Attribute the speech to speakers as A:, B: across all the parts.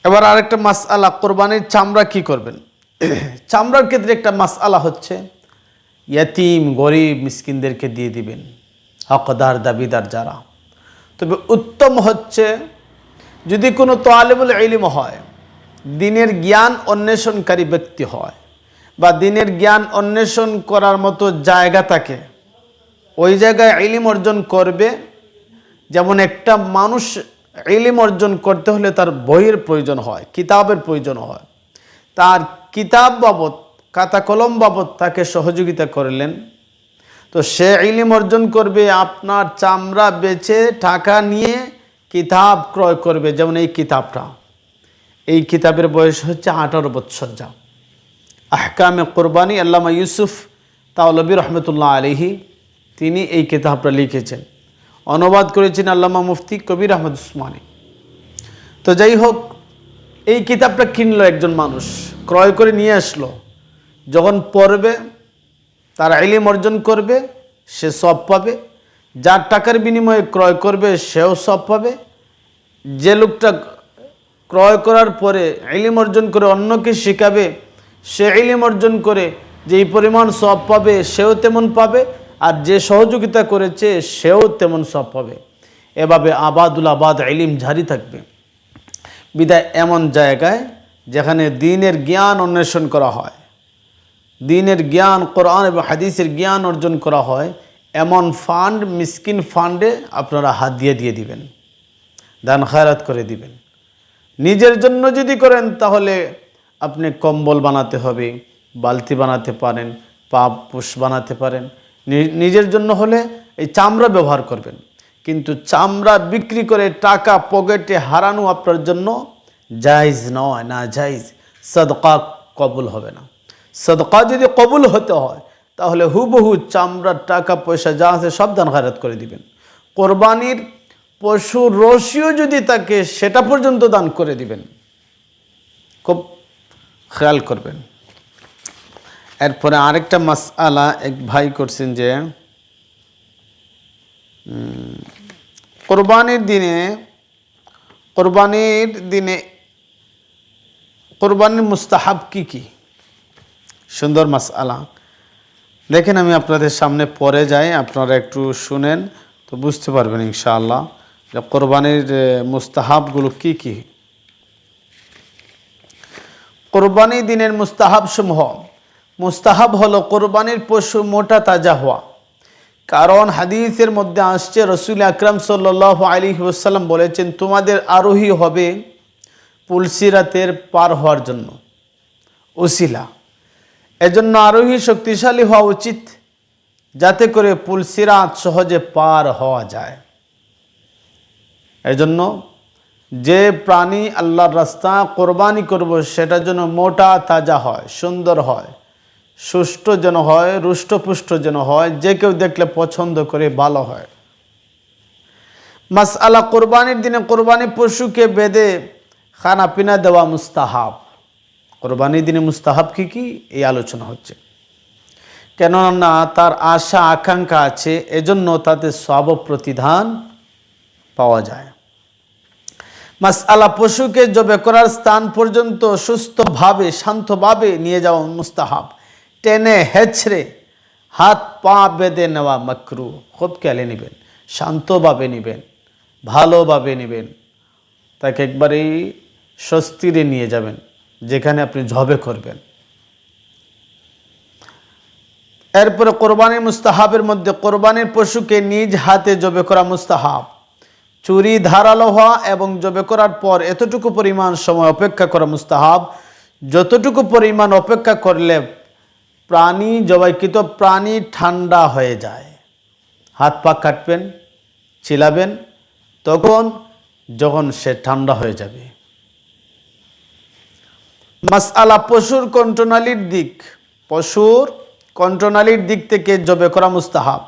A: এবার আরেকটা মাসআলা, কোরবানির চামড়া কি করবেন। চামড়ার ক্ষেত্রে একটা মাসআলা হচ্ছে ইয়াতিম গরিব মিসকিনদেরকে দিয়ে দিবেন, হকদার দাবিদার যারা। তবে উত্তম হচ্ছে যদি কোনো তালিবুল ইলম হয়, দ্বীনের জ্ঞান অন্বেষণকারী ব্যক্তি হয়, বা দ্বীনের জ্ঞান অন্বেষণ করার মতো জায়গা থাকে, ওই জায়গায় ইলম অর্জন করবে। যেমন একটা মানুষ ইলম অর্জন করতে হলে তার বইয়ের প্রয়োজন হয়, কিতাবের প্রয়োজন হয়, তার কিতাব বাবদ খাতা কলম বাবদ তাকে সহযোগিতা করলেন, তো সে ইলম অর্জন করবে আপনার চামড়া বেচে টাকা নিয়ে কিতাব ক্রয় করবে। যেমন এই কিতাবটা, এই কিতাবের বয়স হচ্ছে 18 বৎসর যা আহকামে কোরবানি, আল্লামা ইউসুফ তাওলবী রহমতুল্লাহ আলাইহি তিনি এই কিতাবটা লিখেছেন, অনুবাদ করেছেন আল্লামা মুফতি কবির আহমদ উসমানী। তো যাই হোক, এই কিতাবটা কিনলো একজন মানুষ, ক্রয় করে নিয়ে আসলো, যখন পড়বে তার ইলম অর্জন করবে সে সব পাবে, যার টাকার বিনিময়ে ক্রয় করবে সেও সব পাবে, যে লোকটা ক্রয় করার পরে ইলম অর্জন করে অন্যকে শেখাবে সে ইলম অর্জন করে যেই পরিমাণ সব পাবে সেও তেমন পাবে, আর যে সহযোগিতা করেছে সেও তেমন সব পাবে। এভাবে আবাদুল আবাদ ইলম জারি থাকবে। বিদায় এমন জায়গায় যেখানে দ্বীনের জ্ঞান অন্বেষণ করা হয়, দ্বীনের জ্ঞান কোরআন এবং হাদিসের জ্ঞান অর্জন করা হয়, এমন ফান্ড, মিসকিন ফান্ডে আপনারা হাত দিয়ে দিবেন, দান খায়রাত করে দিবেন। নিজের জন্য যদি করেন তাহলে আপনি কম্বল বানাতে হবে, বালতি বানাতে পারেন, পাপোশ বানাতে পারেন। নিজের জন্য হলে এই চামড়া ব্যবহার করবেন, কিন্তু চামড়া বিক্রি করে টাকা পকেটে হারানো আপনার জন্য জায়েজ নয়, না জায়েজ। সদকা কবুল হবে না। সদকা যদি কবুল হতে হয় তাহলে হুবহু চামড়ার টাকা পয়সা যা আছে সব দান খায়রাত করে দিবেন। কোরবানির পশুর রশিও যদি থাকে সেটা পর্যন্ত দান করে দিবেন, খুব খেয়াল করবেন। এরপরে আরেকটা মাসআলা এক ভাই করছেন যে কোরবানির মুস্তাহাব কি কি। সুন্দর মাসআলা। দেখেন আমি আপনাদের সামনে পড়ে যাই, আপনারা একটু শুনেন তো বুঝতে পারবেন ইনশাআল্লাহ যে কোরবানির মুস্তাহাবগুলো কি কি। কোরবানি দিনের মুস্তাহাব সমূহ। মুস্তাহাব হলো কোরবানির পশু মোটা তাজা হওয়া, কারণ হাদিসের মধ্যে আসছে রসুল আকরাম সাল্লাল্লাহু আলাইহি ওয়াসাল্লাম বলেছেন তোমাদের আরোহী হবে পুলসিরাতের পার হওয়ার জন্য উসিলা। এজন্য আরোহী শক্তিশালী হওয়া উচিত যাতে করে পুলসিরাত সহজে পার হওয়া যায়। এজন্য যে প্রাণী আল্লাহর রাস্তা কোরবানি করব সেটা যেন মোটা তাজা হয়, সুন্দর হয়, সুষ্ঠু যেন হয়, রুষ্টপুষ্ট যেন হয়, যে কেউ দেখলে পছন্দ করে, ভালো হয়। মাসআলা, কোরবানির দিনে কোরবানি পশুকে বেঁধে খানা পিনা দেওয়া মুস্তাহাব। কোরবানির দিনে মুস্তাহাব কি কি এই আলোচনা হচ্ছে, কেননা তার আশা আকাঙ্ক্ষা আছে, এজন্য তাতে সওয়াব প্রতিদান পাওয়া যায়। মাসআলা, পশুকে জবে করার স্থান পর্যন্ত সুস্থভাবে শান্তভাবে নিয়ে যাওয়া মুস্তাহাব। টেনে হেঁচড়ে হাত পা বেঁধে নেওয়া মাকরুহ। খুব খেয়ালে নেবেন, শান্তভাবে নেবেন, ভালোভাবে নেবেন, তাকে একবারেই স্বস্তিরে নিয়ে যাবেন যেখানে আপনি জবে করবেন। এরপরে কোরবানির মুস্তাহাবের মধ্যে কোরবানির পশুকে নিজ হাতে জবে করা মুস্তাহাব। চুরি ধারালো হওয়া এবং জবে করার পর এতটুকু পরিমাণ সময় অপেক্ষা করা মুস্তাহাব, যতটুকু পরিমাণ অপেক্ষা করলে প্রাণী জবাইকৃত প্রাণী ঠান্ডা হয়ে যায়। হাত পা কাটবেন, চিলাবেন, যখন সে ঠান্ডা হয়ে যাবে। মাসআলা, পশুর কণ্ঠনালীর দিক থেকে জবে করা মুস্তাহাব,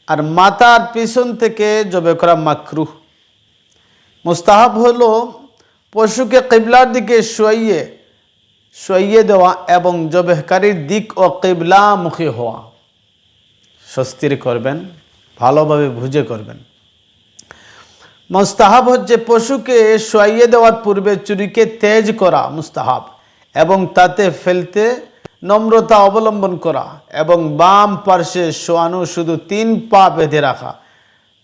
A: আর মাথার পিছন থেকে জবে করা মাকরুহ। মুস্তাহাব হলো পশুকে কিবলার দিকে শুইয়ে দেওয়া এবং জবেহকারীর দিক ও কিবলামুখী হওয়া। স্বস্তির করবেন, ভালোভাবে বুঝে করবেন। মুস্তাহাব হচ্ছে পশুকে শোয়াইয়ে দেওয়ার পূর্বে চুরিকে তেজ করা মুস্তাহাব, এবং তাতে ফেলতে নম্রতা অবলম্বন করা, এবং বাম পার্শ্বে শোয়ানো, শুধু 3 পা বেঁধে রাখা,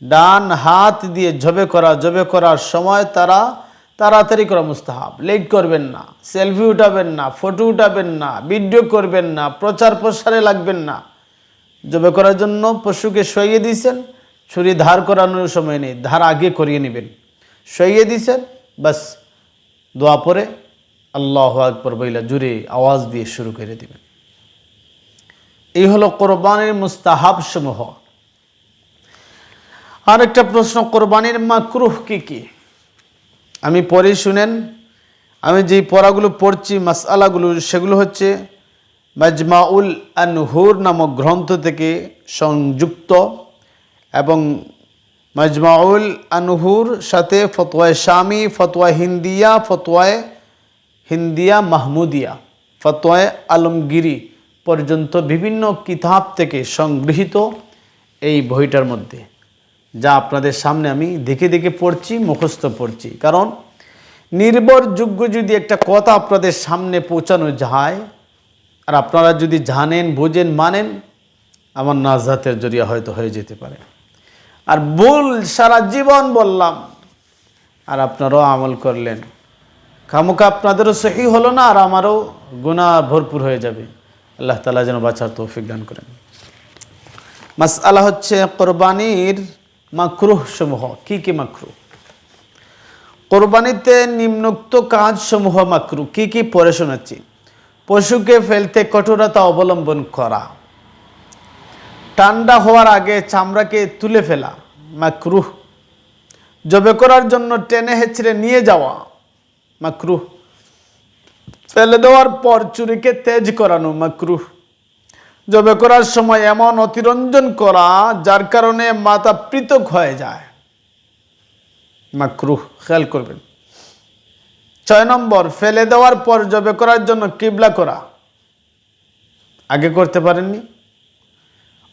A: ডান হাত দিয়ে জবে করার সময় তাড়াতাড়ি করা মুস্তাহাব। লেট করবেন না, সেলফি উঠাবেন না, ফটো উঠাবেন না, ভিডিও করবেন না, প্রচার প্রসারে লাগবেন না। জবে করার জন্য পশুকে শোয়াইয়ে দিয়েছেন, ছুরি ধার করানোর সময় নেই, ধার আগে করিয়ে নেবেন। শোয়াইয়ে দিয়েছেন, বাস দোয়া পরে আল্লাহু আকবার বইলা জুড়ে আওয়াজ দিয়ে শুরু করে দিবেন। এই হলো কোরবানির মুস্তাহাব সমূহ। আর একটা প্রশ্ন, কোরবানির মাকরুহ কি কি? আমি পড়ে শুনেন। আমি যেই পড়াগুলো পড়ছি মাসআলাগুলো, সেগুলো হচ্ছে মাজমাউল আনহুর নামক গ্রন্থ থেকে সংযুক্ত, এবং মাজমাউল আনহুর সাথে ফতোয়া শামি, ফতোয়া হিন্দিয়া মাহমুদিয়া, ফতোয়া আলমগিরি পর্যন্ত বিভিন্ন কিতাব থেকে সংগৃহীত এই বইটার মধ্যে, যা আপনাদের সামনে আমি দেখে দেখে পড়ছি, মুখস্থ পড়ছি। কারণ নির্ভরযোগ্য যদি একটা কথা আপনাদের সামনে পৌঁছানো যায়, আর আপনারা যদি জানেন, বুঝেন, মানেন, আমার নাজাতের জরিয়া হয়তো হয়ে যেতে পারে। আর ভুল সারা জীবন বললাম আর আপনারাও আমল করলেন, খামোকা আপনাদেরও সহি হলো না, আর আমারও গুনাহ ভরপুর হয়ে যাবে। আল্লাহ তাআলা যেন বাঁচার তৌফিক দান করেন। মাসআলা হচ্ছে কোরবানির মাকরুহ সমূহ। কি কি মাকরুহ? কোরবানিতে নিম্নোক্ত কাজ সমূহ মাকরুহ কি কি পড়ে শোনাচ্ছি। পশুকে ফেলতে কঠোরতা অবলম্বন করা, ঠান্ডা হওয়ার আগে চামড়াকে তুলে ফেলা মাকরুহ, জবে করার জন্য টেনে হেঁচড়ে নিয়ে যাওয়া মাকরুহ, ফেলে দেওয়ার পর চুরিকে তেজ করানো মাকরুহ, জবে করার সময় এমন অতিরঞ্জন করা যার কারণে মাথা পৃথক হয়ে যায় মাকরুহ। খেয়াল করবেন। 6 নম্বর, ফেলে দেওয়ার পর জবে করার জন্য কিবলা করা, আগে করতে পারেননি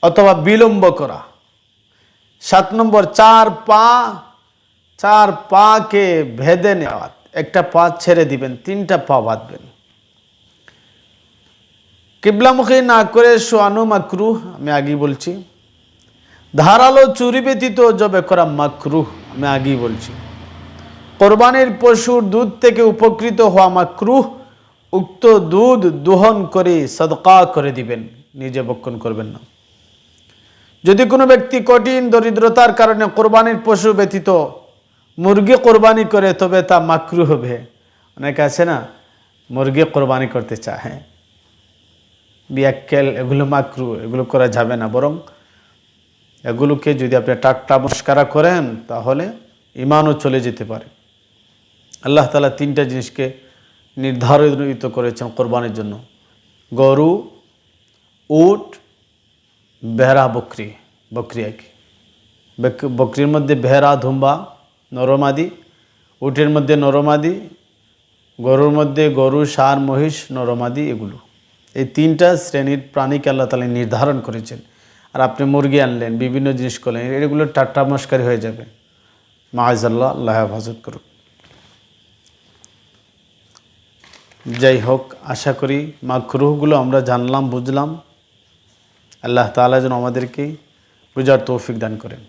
A: অথবা বিলম্ব করা। 7 নম্বর, 4 পাকে ভেদে নেওয়া, একটা পা ছেড়ে দিবেন, 3টা পা বাঁধবেন। কিবলামুখী না করে শোয়ানো মাকরুহ, আমি আগেই বলছি। ধারালো চুরি ব্যতীত জবে করা মাকরুহ, আমি আগেই বলছি। কোরবানির পশুর দুধ থেকে উপকৃত হওয়া মাকরুহ, উক্ত দুধ দোহন করে সদকা করে দিবেন, নিজে ভক্ষণ করবেন না। যদি কোনো ব্যক্তি কঠিন দরিদ্রতার কারণে কোরবানির পশু ব্যতীত মুরগি কোরবানি করে, তবে তা মাকরুহ হবে। অনেকে আছে না, মুরগি কোরবানি করতে চায়, বিয়াক্কেল, এগুলো মাকরুহ, এগুলো করা যাবে না। বরং এগুলোকে যদি আপনি টাট্টা মস্কারা করেন, তাহলে ইমানও চলে যেতে পারে। আল্লাহ তাআলা 3টা জিনিসকে নির্ধারিত করেছেন কোরবানির জন্য: গরু, উট, ভেড়া, বকরি আঁকি। বকরির মধ্যে ভেড়া, ধুম্বা, নরমাদি, উটের মধ্যে নরমাদি, গরুর মধ্যে গরু, ষাঁড়, মহিষ, নরমাদি, এগুলো এই 3টা শ্রেণীর প্রাণীকে আল্লাহ তাআলা নির্ধারণ করেছেন। আর আপনি মুরগি আনলেন, বিভিন্ন জিনিস করলেন, এগুলো টাট্টা মস্কারি হয়ে যাবে। মাআযাল্লাহ, আল্লাহ হেফাজত করুক। যাই হোক, আশা করি মাকরুহগুলো আমরা জানলাম, বুঝলাম। আল্লাহ তাআলা যেন আমাদেরকে বুঝার তৌফিক দান করেন।